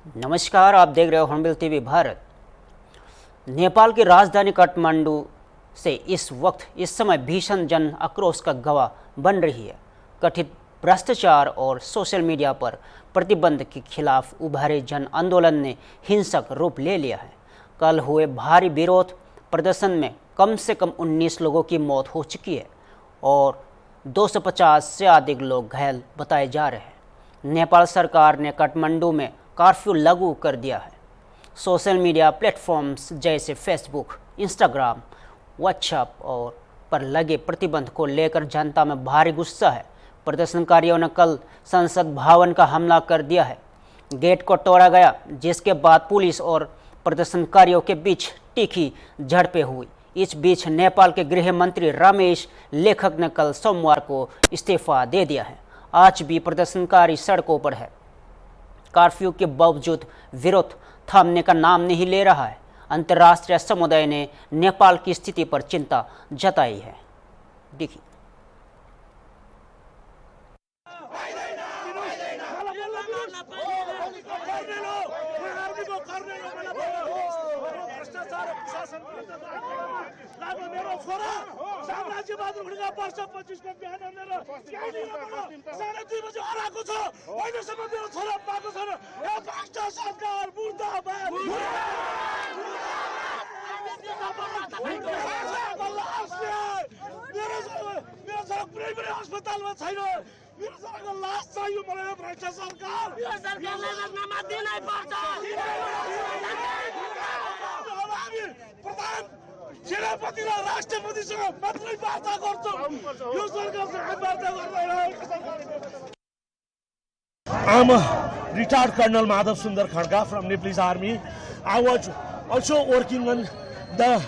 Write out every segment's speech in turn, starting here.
नमस्कार, आप देख रहे हो हॉर्नबिल टीवी भारत। नेपाल की राजधानी काठमांडू से इस समय भीषण जन आक्रोश का गवाह बन रही है। कथित भ्रष्टाचार और सोशल मीडिया पर प्रतिबंध के खिलाफ उभरे जन आंदोलन ने हिंसक रूप ले लिया है। कल हुए भारी विरोध प्रदर्शन में कम से कम 19 लोगों की मौत हो चुकी है और 250 से अधिक लोग घायल बताए जा रहे हैं। नेपाल सरकार ने काठमांडू में कर्फ्यू लागू कर दिया है। सोशल मीडिया प्लेटफॉर्म्स जैसे फेसबुक, इंस्टाग्राम, व्हाट्सएप और पर लगे प्रतिबंध को लेकर जनता में भारी गुस्सा है। प्रदर्शनकारियों ने कल संसद भवन का हमला कर दिया है। गेट को तोड़ा गया, जिसके बाद पुलिस और प्रदर्शनकारियों के बीच तीखी झड़पें हुई। इस बीच नेपाल के गृह मंत्री रमेश लेखक ने कल सोमवार को इस्तीफा दे दिया है। आज भी प्रदर्शनकारी सड़कों पर है। कर्फ्यू के बावजूद विरोध थामने का नाम नहीं ले रहा है। अंतर्राष्ट्रीय समुदाय ने नेपाल की स्थिति पर चिंता जताई है। देखिए, साम्राज्यवाद उठेगा वर्ष 25 को बिहान मेरो साढे 2 बजे हराएको छ। अहिलेसम्म मेरो छोरा पाएको छैन। यो भ्रष्ट सरकार मुर्दाबाद। मेरो छोरा कुनै पनि अस्पतालमा छैन। मेरो छोराको लास चाहियो मलाई। भ्रष्ट सरकार यो सरकारलाई नमान्दिनै पर्छ। प्रधान सेनापति र राष्ट्रपतिसँग मात्रै वार्ता गर्छौँ। यो सरकारसँग वार्ता गर्दैन। I'm a retired Colonel Madhav Sundar Khadka from Nepalese Army. I was also working on the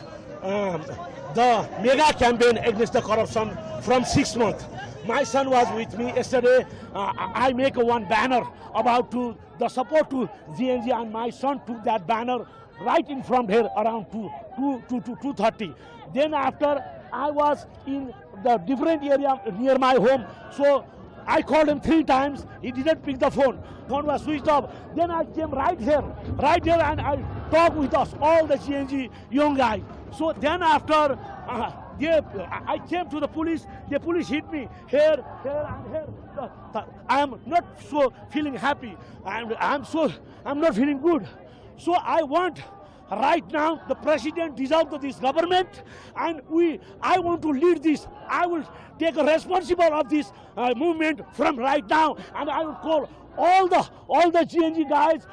mega campaign against the corruption from 6 months. My son was with me yesterday. I make one banner about the support to GNG, and my son took that banner right in front here around 2:30. Then after I was in the different area near my home, so I called him 3 times. He didn't pick the phone. Phone was switched off. Then I came right here, and I talked with us all the GNG young guys. So then after I came to the police. The police hit me here, and here. I am not so feeling happy. I'm not feeling good. So I want right now the president dissolve this government, and I want to lead this. I will take a responsible of this movement from right now, and I will call all the GNG guys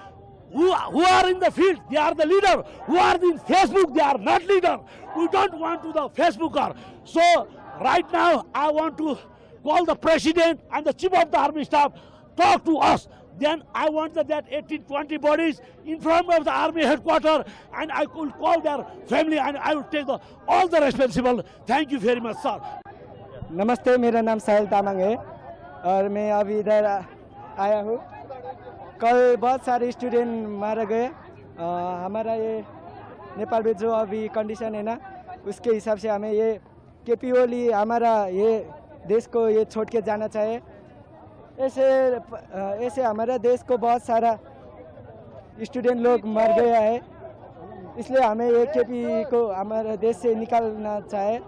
who are in the field. They are the leader. Who are in Facebook, they are not leader. We don't want to the Facebooker. So right now I want to call the president and the chief of the army staff, talk to us. Then I want that 18-20 bodies in front of the army headquarters, and I will call their family, and I will take all the responsible. Thank you very much, sir. नमस्ते, मेरा नाम साहिल तामाङ है और मैं अभी इधर आया हूँ। कल बहुत सारे स्टूडेंट मारा गए। हमारा ये नेपाल में जो अभी कंडीशन है ना, उसके हिसाब से हमें ये केपी ओली हमारा ये देश को ये छोड़ के जाना चाहिए। ऐसे हमारा देश को बहुत सारा स्टूडेंट लोग मर गया है, इसलिए हमें ये केपी को हमारे देश से निकालना चाहिए।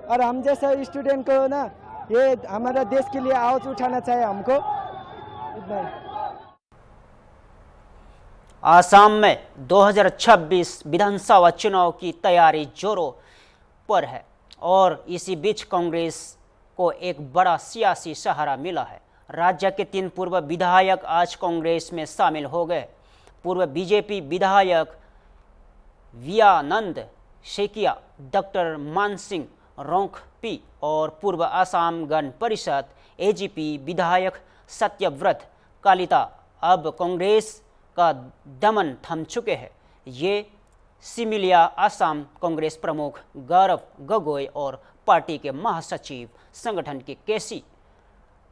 और हम जैसा स्टूडेंट को ना ये हमारा देश के लिए आवाज उठाना चाहिए हमको। इतना ही। आसाम में 2026 विधानसभा चुनाव की तैयारी जोरों पर है और इसी बीच कांग्रेस को एक बड़ा सियासी सहारा मिला है। राज्य के 3 पूर्व विधायक आज कांग्रेस में शामिल हो गए। पूर्व बीजेपी विधायक वियानंद शेकिया, डॉक्टर मानसिंह रोंगपी और पूर्व असम गण परिषद एजीपी विधायक सत्यव्रत कालिता अब कांग्रेस का दमन थम चुके हैं। ये सिमिलिया असम कांग्रेस प्रमुख गौरव गोगोई और पार्टी के महासचिव संगठन के केसी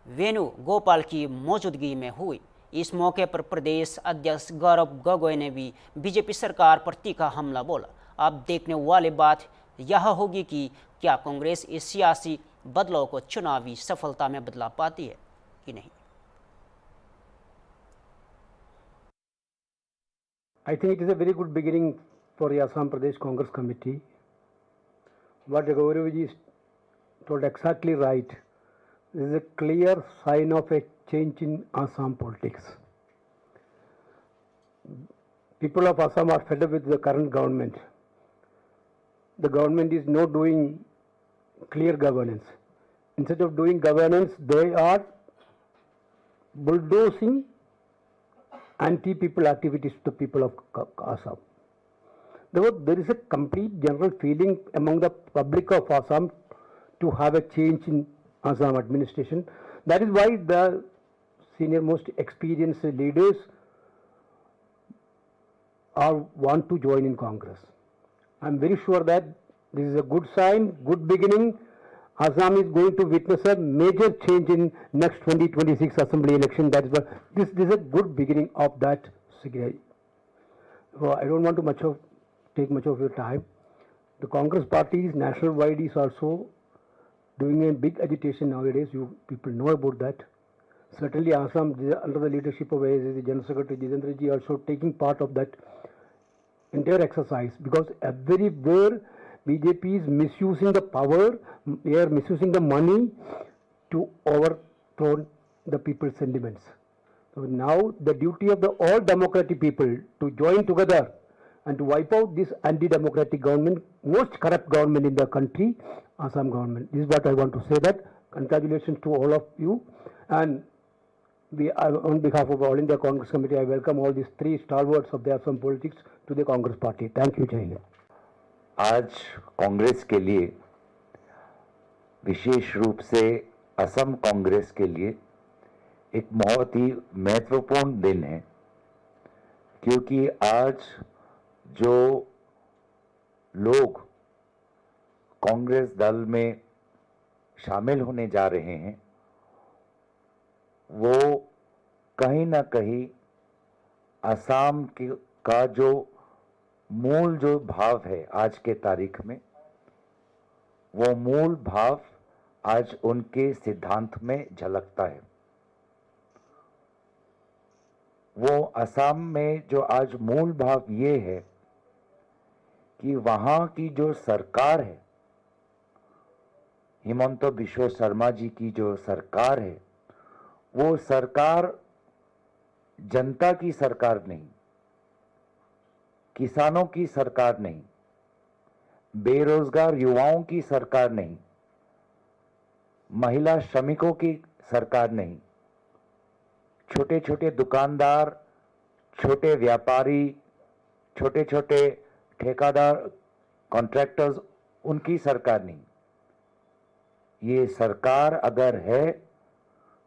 वेणुगोपाल की मौजूदगी में हुई। इस मौके पर प्रदेश अध्यक्ष गौरव गोगोई ने भी बीजेपी सरकार पर तीखा हमला बोला। अब देखने वाली बात यह होगी कि क्या कांग्रेस इस सियासी बदलाव को चुनावी सफलता में बदला पाती है कि नहीं। I think it is a very good beginning for the Assam Pradesh Congress Committee. What Gaurav is told exactly right. This is a clear sign of a change in Assam politics. People of Assam are fed up with the current government. The government is not doing clear governance. Instead of doing governance, they are bulldozing anti-people activities to the people of Assam. Therefore, there is a complete general feeling among the public of Assam to have a change in Assam administration. That is why the senior most experienced leaders want to join in Congress. I am very sure that this is a good sign, good beginning. Assam is going to witness a major change in next 2026 assembly election. That is why this is a good beginning of that. So I don't want to take much of your time. The Congress party is national wide is also doing a big agitation nowadays. You people know about that. Certainly Assam, under the leadership of the General Secretary Jitendra ji, also taking part of that entire exercise, because everywhere BJP is misusing the power, they are misusing the money to overthrow the people's sentiments. So now the duty of the all democratic people to join together and to wipe out this anti-democratic government, most corrupt government in the country, Assam government. This is what I want to say. That congratulations to all of you, and on behalf of All India Congress Committee, I welcome all these three stalwarts of the Assam politics to the Congress party. Thank you, Jai Hind. आज कांग्रेस के लिए, विशेष रूप से असम कांग्रेस के लिए एक बहुत ही महत्वपूर्ण दिन है, क्योंकि आज जो लोग कांग्रेस दल में शामिल होने जा रहे हैं, वो कहीं ना कहीं असम का जो मूल जो भाव है आज के तारीख में, वो मूल भाव आज उनके सिद्धांत में झलकता है। वो असम में जो आज मूल भाव ये है कि वहाँ की जो सरकार है, हिमंत बिश्व शर्मा जी की जो सरकार है, वो सरकार जनता की सरकार नहीं, किसानों की सरकार नहीं, बेरोजगार युवाओं की सरकार नहीं, महिला श्रमिकों की सरकार नहीं, छोटे छोटे दुकानदार, छोटे व्यापारी, छोटे छोटे ठेकेदार, कॉन्ट्रैक्टर्स, उनकी सरकार नहीं। ये सरकार अगर है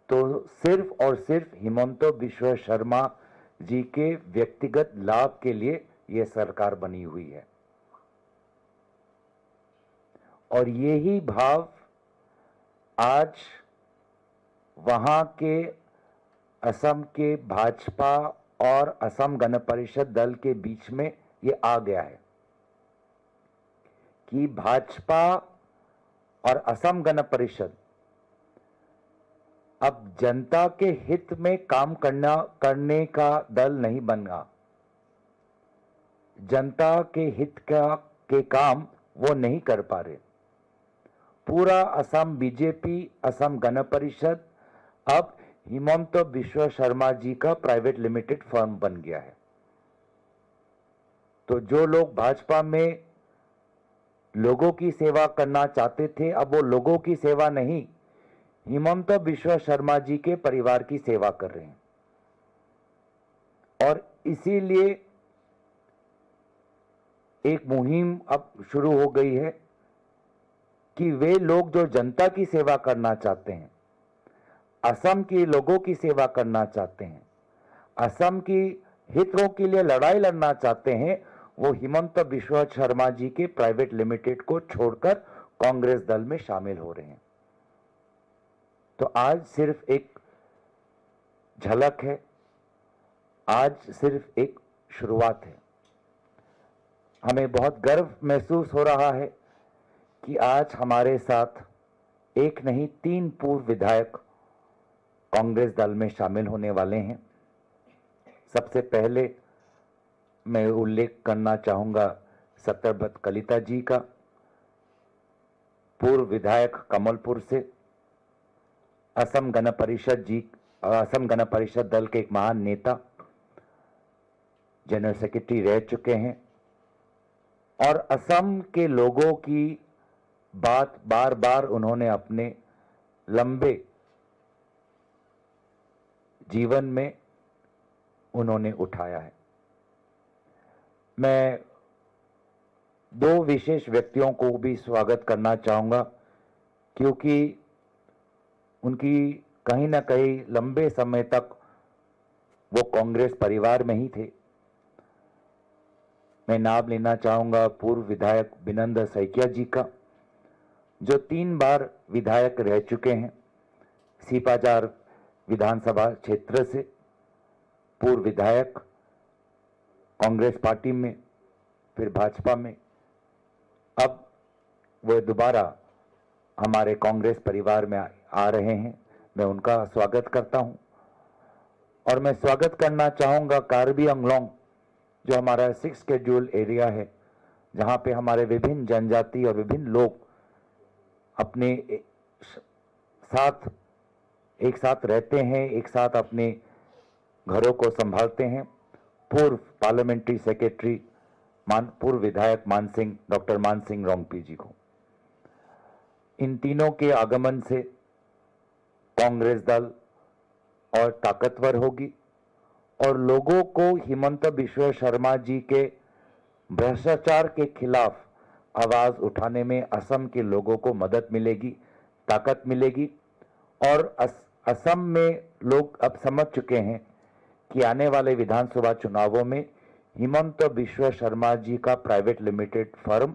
तो सिर्फ और सिर्फ हिमंत बिश्व शर्मा जी के व्यक्तिगत लाभ के लिए ये सरकार बनी हुई है। और यही भाव आज वहां के असम के भाजपा और असम गण परिषद दल के बीच में ये आ गया है कि भाजपा और असम गण परिषद अब जनता के हित में काम करने का दल नहीं बना। जनता के हित के काम वो नहीं कर पा रहे। पूरा असम बीजेपी, असम गण परिषद अब हिमंत बिश्व शर्मा जी का प्राइवेट लिमिटेड फर्म बन गया है। तो जो लोग भाजपा में लोगों की सेवा करना चाहते थे, अब वो लोगों की सेवा नहीं, हिमंत बिश्व शर्मा जी के परिवार की सेवा कर रहे हैं। और इसीलिए एक मुहिम अब शुरू हो गई है कि वे लोग जो जनता की सेवा करना चाहते हैं, असम के लोगों की सेवा करना चाहते हैं, असम की हितों के लिए लड़ाई लड़ना चाहते हैं, वो हिमंत बिश्व शर्मा जी के प्राइवेट लिमिटेड को छोड़कर कांग्रेस दल में शामिल हो रहे हैं। तो आज सिर्फ एक झलक है, आज सिर्फ एक शुरुआत है। हमें बहुत गर्व महसूस हो रहा है कि आज हमारे साथ एक नहीं 3 पूर्व विधायक कांग्रेस दल में शामिल होने वाले हैं। सबसे पहले मैं उल्लेख करना चाहूँगा सत्यव्रत कलिता जी का, पूर्व विधायक कमलपुर से, असम गण परिषद दल के एक महान नेता, जनरल सेक्रेटरी रह चुके हैं और असम के लोगों की बात बार बार उन्होंने अपने लंबे जीवन में उन्होंने उठाया है। मैं दो विशेष व्यक्तियों को भी स्वागत करना चाहूँगा क्योंकि उनकी कहीं ना कहीं लंबे समय तक वो कांग्रेस परिवार में ही थे। मैं नाम लेना चाहूँगा पूर्व विधायक बिनंद सैकिया जी का, जो 3 बार विधायक रह चुके हैं, सीपाजार विधानसभा क्षेत्र से पूर्व विधायक, कांग्रेस पार्टी में, फिर भाजपा में, अब वो दोबारा हमारे कांग्रेस परिवार में आ रहे हैं। मैं उनका स्वागत करता हूं और मैं स्वागत करना चाहूँगा कार्बी अंगलोंग, जो हमारा 6 शेड्यूल एरिया है, जहाँ पे हमारे विभिन्न जनजाति और विभिन्न लोग अपने एक साथ रहते हैं, एक साथ अपने घरों को संभालते हैं। पूर्व पार्लियामेंट्री सेक्रेटरी पूर्व विधायक डॉक्टर मान सिंह रोंगपी जी को। इन तीनों के आगमन से कांग्रेस दल और ताकतवर होगी और लोगों को हिमंत बिश्व शर्मा जी के भ्रष्टाचार के खिलाफ आवाज उठाने में असम के लोगों को मदद मिलेगी, ताकत मिलेगी। और असम में लोग अब समझ चुके हैं कि आने वाले विधानसभा चुनावों में हिमंत बिश्व शर्मा जी का प्राइवेट लिमिटेड फर्म,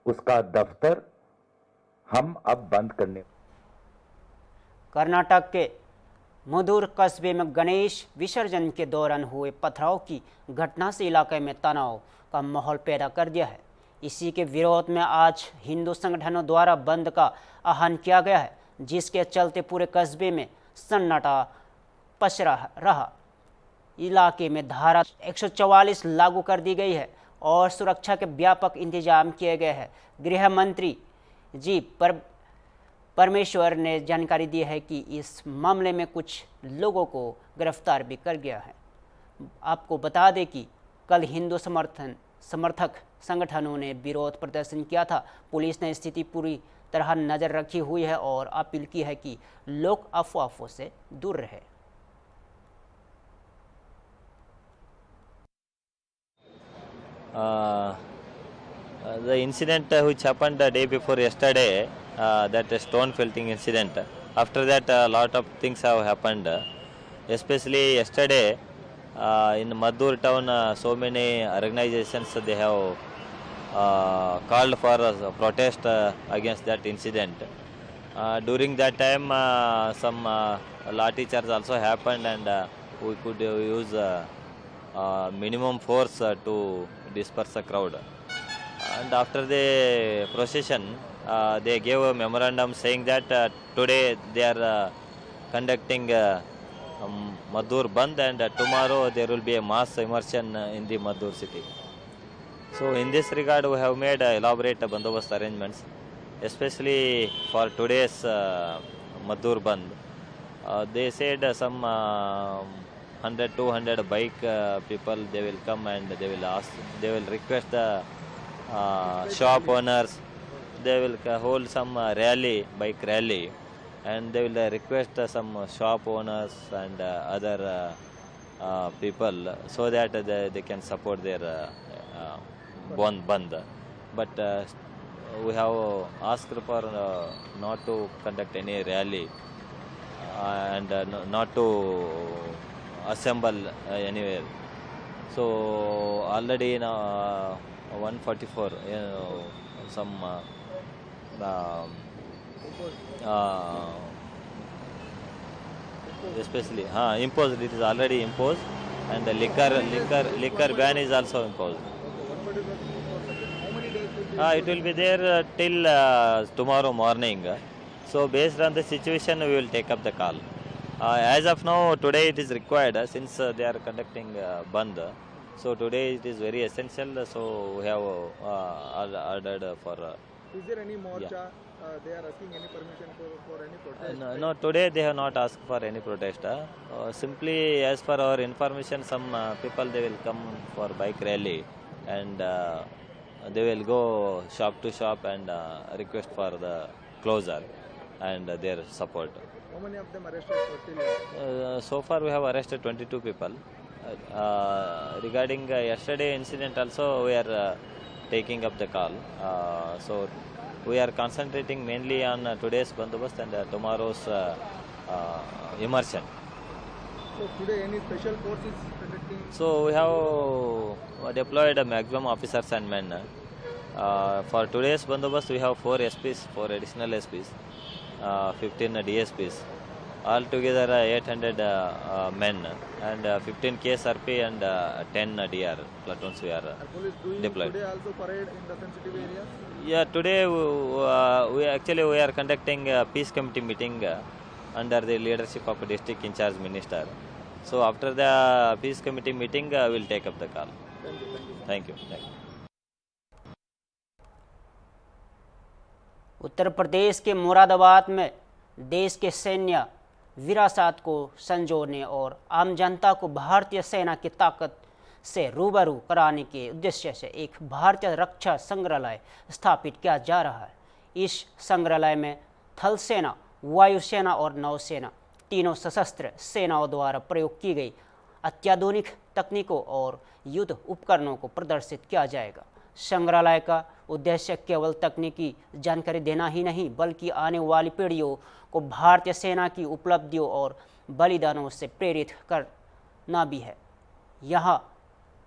उसका दफ्तर हम अब बंद करने। कर्नाटक के मधुर कस्बे में गणेश विसर्जन के दौरान हुए पथराव की घटना से इलाके में तनाव का माहौल पैदा कर दिया है। इसी के विरोध में आज हिंदू संगठनों द्वारा बंद का आह्वान किया गया है, जिसके चलते पूरे कस्बे में सन्नाटा पसरा रहा। इलाके में धारा 144 लागू कर दी गई है और सुरक्षा के व्यापक इंतजाम किए गए हैं। गृह मंत्री जी परमेश्वर ने जानकारी दी है कि इस मामले में कुछ लोगों को गिरफ्तार भी कर गया है। आपको बता दें कि कल हिंदू समर्थक संगठनों ने विरोध प्रदर्शन किया था। पुलिस ने स्थिति पूरी तरह नज़र रखी हुई है और अपील की है कि लोग अफवाहों से दूर रहे। The incident which happened the day before yesterday, that stone felting incident, after that a lot of things have happened, especially yesterday in Madhur town, so many organizations they have called for a protest against that incident. During that time some lathi charge also happened and we could use minimum force to disperse the crowd. And after the procession, they gave a memorandum saying that today they are conducting Madhur Bandh and tomorrow there will be a mass immersion in the Madhur city. So in this regard we have made elaborate bandobast arrangements, especially for today's Madhur Bandh. They said some 100-200 bike people they will come and they will request the shop owners, they will hold some bike rally, and they will request some shop owners and other people so that they can support their bandh. But we have asked for not to conduct any rally and not to assemble anywhere. So already now 144 some especially imposed, it is already imposed, and the liquor ban is also imposed. It will be there till tomorrow morning. So based on the situation we will take up the call. As of now, today it is required since they are conducting bandh. So today it is very essential. So we have ordered for. Is there any morcha? Yeah. They are asking any permission for any protest? No, today they have not asked for any protest. Simply, as per our information, some people they will come for bike rally, and they will go shop to shop and request for the closure and their support. How many of them arrested for till? So far, we have arrested 22 people. Regarding yesterday incident, also we are taking up the call. So we are concentrating mainly on today's bandobast and tomorrow's immersion. So today any special force is conducting? So we have deployed maximum officers and men. For today's bandobast, we have 4 SPs, 4 additional SPs, 15 DSPs. Altogether 800 men and 15 KSRP and 10 DR platoons we are Are police doing deployed. today also parade in the sensitive areas? Yeah, today we are conducting a peace committee meeting under the leadership of district in charge minister. So after the peace committee meeting, we will take up the call. Thank you. Uttar Pradesh के मुरादाबाद में देश के सैन्य विरासत को संजोने और आम जनता को भारतीय सेना की ताकत से रूबरू कराने के उद्देश्य से एक भारतीय रक्षा संग्रहालय स्थापित किया जा रहा है। इस संग्रहालय में थल सेना, वायुसेना और नौसेना तीनों सशस्त्र सेनाओं द्वारा प्रयोग की गई अत्याधुनिक तकनीकों और युद्ध उपकरणों को प्रदर्शित किया जाएगा। संग्रहालय का उद्देश्य केवल तकनीकी जानकारी देना ही नहीं, बल्कि आने वाली पीढ़ियों को भारतीय सेना की उपलब्धियों और बलिदानों से प्रेरित करना भी है। यहाँ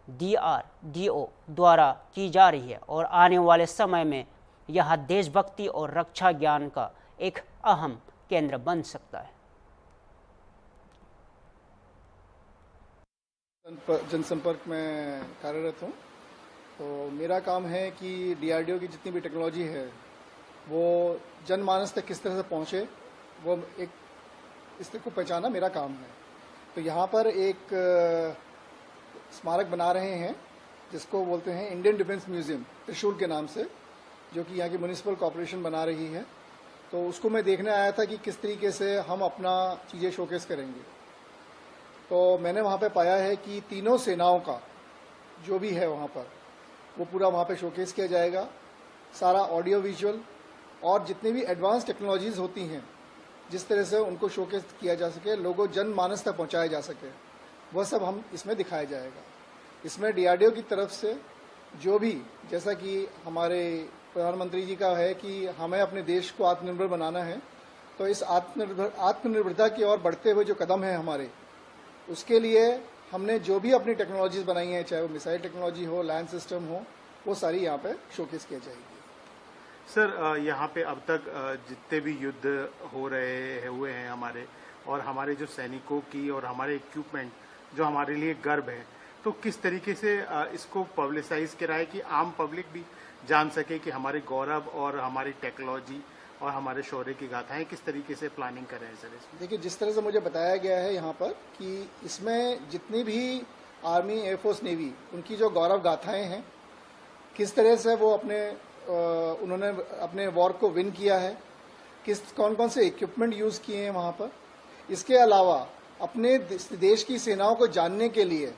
DRDO द्वारा की जा रही है और आने वाले समय में यह देशभक्ति और रक्षा ज्ञान का एक अहम केंद्र बन सकता है। जनसंपर्क में कार्यरत हूँ। तो मेरा काम है कि DRDO की जितनी भी टेक्नोलॉजी है वो जनमानस तक किस तरह से पहुँचे, वो एक इस तरह को पहचाना मेरा काम है। तो यहाँ पर एक स्मारक बना रहे हैं जिसको बोलते हैं इंडियन डिफेंस म्यूजियम त्रिशूल के नाम से, जो कि यहाँ की म्यूनिसिपल कॉर्पोरेशन बना रही है। तो उसको मैं देखने आया था कि किस तरीके से हम अपना चीज़ें शोकेस करेंगे। तो मैंने वहाँ पे पाया है कि तीनों सेनाओं का जो भी है वहाँ पर वो पूरा वहाँ पे शोकेस किया जाएगा। सारा ऑडियो विजुअल और जितनी भी एडवांस टेक्नोलॉजीज होती हैं, जिस तरह से उनको शोकेस किया जा सके, लोगों जनमानस तक पहुँचाया जा सके, वह सब हम इसमें दिखाया जाएगा। इसमें DRDO की तरफ से जो भी, जैसा कि हमारे प्रधानमंत्री जी का है कि हमें अपने देश को आत्मनिर्भर बनाना है, तो इस आत्मनिर्भरता की ओर बढ़ते हुए जो कदम है हमारे, उसके लिए हमने जो भी अपनी टेक्नोलॉजीज बनाई हैं, चाहे वो मिसाइल टेक्नोलॉजी हो, लैंड सिस्टम हो, वो सारी यहाँ पे शोकेस किया जाएगी। सर, यहाँ पे अब तक जितने भी युद्ध हुए हैं हमारे, और हमारे जो सैनिकों की और हमारे इक्विपमेंट जो हमारे लिए गर्व है, तो किस तरीके से इसको पब्लिसाइज कराए कि आम पब्लिक भी जान सके कि हमारे गौरव और हमारी टेक्नोलॉजी और हमारे शौर्य की गाथाएं किस तरीके से प्लानिंग कर रहे हैं सर इसमें? देखिए, जिस तरह से मुझे बताया गया है यहाँ पर कि इसमें जितनी भी आर्मी, एयरफोर्स, नेवी, उनकी जो गौरव गाथाएं हैं, किस तरह से वो उन्होंने अपने वॉर को विन किया है, कौन कौन से इक्विपमेंट यूज किए हैं वहाँ पर। इसके अलावा अपने देश की सेनाओं को जानने के लिए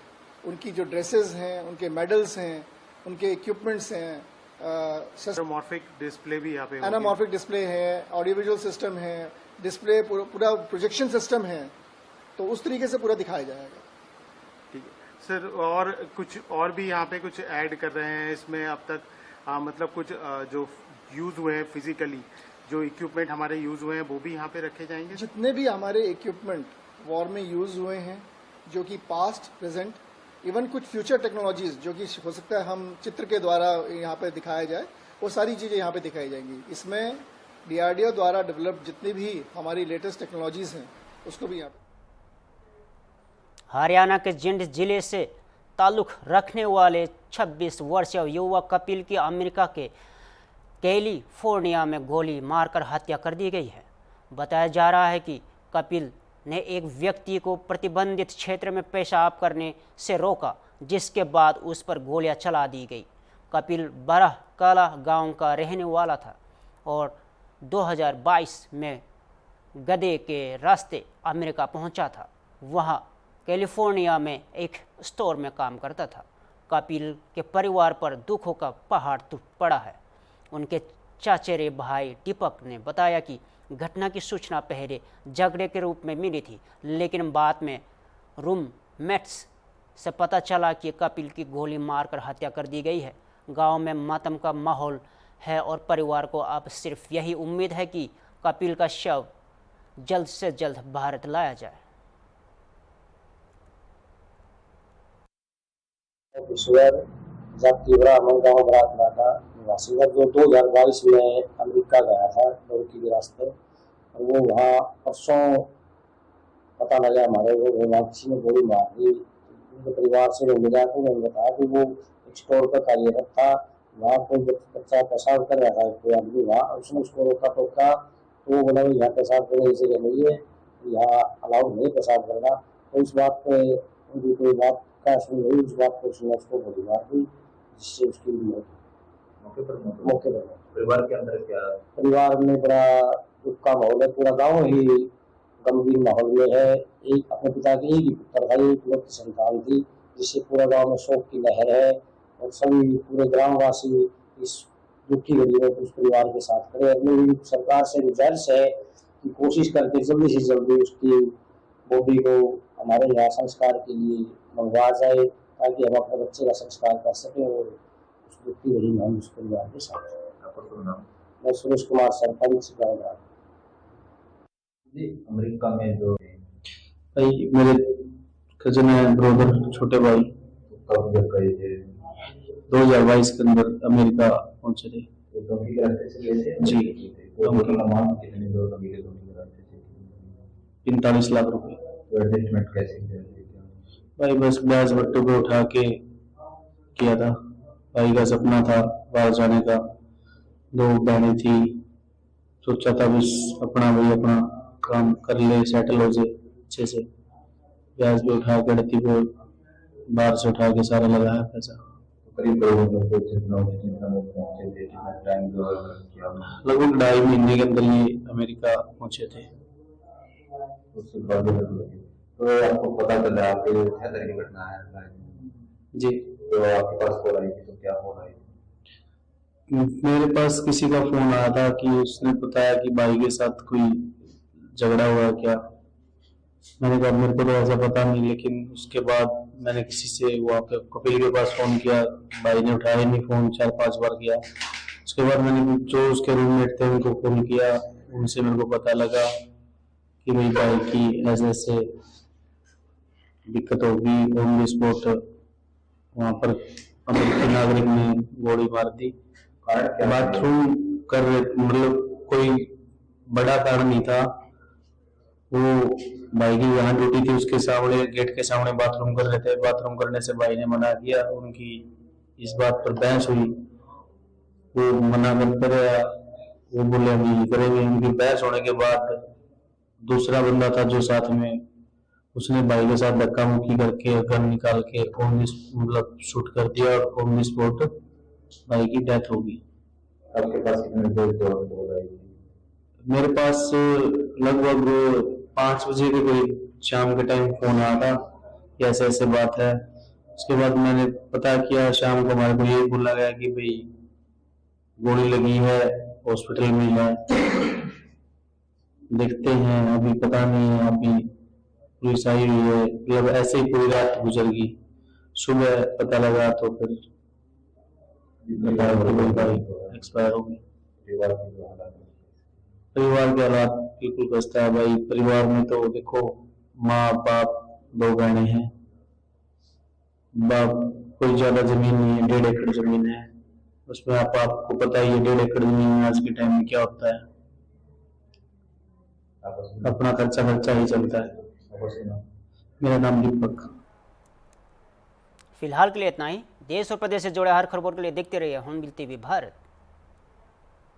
उनकी जो ड्रेसेस हैं, उनके मेडल्स हैं, उनके इक्विपमेंट्स हैं, एनामॉर्फिक डिस्प्ले भी यहाँ पे, एनामॉर्फिक डिस्प्ले है, ऑडियो विजुअल सिस्टम है, डिस्प्ले पूरा प्रोजेक्शन सिस्टम है, तो उस तरीके से पूरा दिखाया जाएगा। ठीक है सर, और कुछ और भी यहाँ पे कुछ ऐड कर रहे हैं इसमें अब तक? मतलब कुछ जो यूज हुए हैं फिजिकली, जो इक्विपमेंट हमारे यूज हुए हैं, वो भी यहाँ पे रखे जाएंगे? जितने भी हमारे इक्विपमेंट वॉर में यूज हुए हैं, जो कि पास्ट, प्रेजेंट, इवन कुछ फ्यूचर टेक्नोलॉजीज जो कि हो सकता है हम चित्र के द्वारा यहाँ पे दिखाया जाए, वो सारी चीजें यहाँ पे दिखाई जाएंगी। इसमें DRDO द्वारा डेवलप जितनी भी हमारी लेटेस्ट टेक्नोलॉजीज हैं, उसको भी यहाँ पे। हरियाणा के जिंड जिले से ताल्लुक़ रखने वाले 26 वर्षीय युवक कपिल की अमेरिका के कैलिफोर्निया में गोली मारकर हत्या कर दी गई है। बताया जा रहा है कि कपिल ने एक व्यक्ति को प्रतिबंधित क्षेत्र में पेशाब करने से रोका, जिसके बाद उस पर गोलियां चला दी गई। कपिल बरह काला गांव का रहने वाला था और 2022 में गधे के रास्ते अमेरिका पहुंचा था। वहां कैलिफोर्निया में एक स्टोर में काम करता था। कपिल के परिवार पर दुखों का पहाड़ टूट पड़ा है। उनके चाचेरे भाई दीपक ने बताया कि घटना की सूचना पहले झगड़े के रूप में मिली थी, लेकिन बाद में रूममेट्स से पता चला कि कपिल की गोली मारकर हत्या कर दी गई है। गांव में मातम का माहौल है और परिवार को अब सिर्फ यही उम्मीद है कि कपिल का शव जल्द से जल्द भारत लाया जाए। ईश्वर जाति ब्राह्मण गाँव भरातला का निवासी था, जो 2022 में अमेरिका गया था लड़की के रास्ते। और वो वहाँ परसों पता लगा हमारे वो वापसी में गोली मार दी। उनके परिवार से लोग मिला तो उन्होंने बताया कि वो एक स्टोर पर कार्यरत था। वहाँ कोई बच्चा पेशाब कर रहा था, कोई आदमी वहाँ, उसने उसको रोका टोका तो वो बोला यहाँ पेशाब करने की जगह नहीं है, यहाँ अलाउड नहीं पेशाब करना। तो उस बात पे उनकी कोई बात का सुन नहीं, उस बात को सुना उसको गोली मार दी, जिससे उसकी मौके पर। परिवार के अंदर क्या? परिवार में बड़ा दुख का माहौल है, पूरा गांव ही गंभीर माहौल में है। एक अपने पिता के एक ही पुत्र था, एक लड़की संतान थी, जिससे पूरा गांव में शोक की लहर है और सभी पूरे ग्रामवासी इस दुखी घड़ी में उस परिवार के साथ खड़े। अपनी सरकार से गुजारिश है कि कोशिश करके जल्दी से जल्दी उसकी बॉडी को हमारे यहाँ संस्कार के लिए मंगवा जाए, ताकि हम अपने बच्चे का संस्कार कर सकें और उस दुखी घड़ी में हम उस परिवार के साथ। मैं सुरेश कुमार, सरपंच गाँव। अमेरिका में जो भाई मेरे कजन है, ब्रदर, छोटे भाई, कब जब गए थे? 2022 के अंदर अमेरिका पहुंचे थे। तो धमकी के रास्ते से गए थे? जी। धमकी का अमाउंट कितने जो धमकी के रास्ते से? 45 लाख रुपए। तो एडजस्टमेंट कैसे किया? भाई बस ब्याज भट्टू को उठा के किया था। भाई का सपना था बाहर जाने का, 2 बहनें थी, सोचा था बस अपना काम कर ले, सेटल हो जाए अच्छे से। ब्याज भी उठा के लड़की को बाहर से उठा के सारा लगाया पैसा। करीब लगभग 2.5 महीने के अंदर ये अमेरिका पहुंचे थे। उसके बाद तो आपको पता चला आपके 76 की घटना है जी। तो आपके पास कॉल आई थी, तो क्या कॉल आई? मेरे पास किसी का फोन आया था कि उसने बताया कि भाई के साथ कोई झगड़ा हुआ क्या। मैंने कहा मेरे को तो ऐसा पता नहीं, लेकिन उसके बाद मैंने किसी से वहाँ पे कपिल के पास फोन किया, भाई ने उठाया नहीं फोन, 4-5 बार किया। उसके बाद मैंने जो उसके रूममेट थे उनको फोन किया, उनसे मेरे को पता लगा कि मेरी भाई की ऐसे दिक्कत होगी। ऑन द स्पॉट वहाँ पर अमेरिकी नागरिक ने गोली मार दी। बाथरूम कर रहे, मतलब कोई बड़ा कारण नहीं था, वो भाई की यहाँ ड्यूटी थी, उसके सामने गेट के सामने बाथरूम कर रहे थे। बाथरूम करने से भाई ने मना किया, उनकी इस बात पर बहस हुई, वो मना करते रहा, वो बोले हम यही करेंगे। उनकी बहस होने के बाद दूसरा बंदा था जो साथ में, उसने भाई के साथ धक्का मुक्की करके गन निकाल के मतलब शूट कर दिया और ऑन द स्पॉट भाई की डेथ हो गई। आपके पास कितने बजे? मेरे पास लगभग 5 बजे के करीब शाम के टाइम फोन आया था कि ऐसे ऐसे बात है। उसके बाद मैंने पता किया, शाम को हमारे को ये बोला गया कि भाई गोली लगी है, हॉस्पिटल में है, देखते हैं, अभी पता नहीं है, अभी पुलिस आई हुई है। मतलब ऐसे ही पूरी रात गुजर गई, सुबह पता लगा तो फिर एक्सपायर हो गई। परिवार के हालात बिल्कुल खस्ता है भाई। परिवार में तो देखो माँ बाप 2 बहनें हैं, बाप कोई ज्यादा जमीन नहीं है, 1.5 एकड़ जमीन है, उसमें आपको पता ही है 1.5 एकड़ जमीन में आज के टाइम में क्या होता है, अपना खर्चा ही चलता है। मेरा नाम दीपक। फिलहाल के लिए इतना ही। देश और प्रदेश से जुड़े हर खबरों के लिए देखते रहिए हॉर्नबिल टीवी भारत।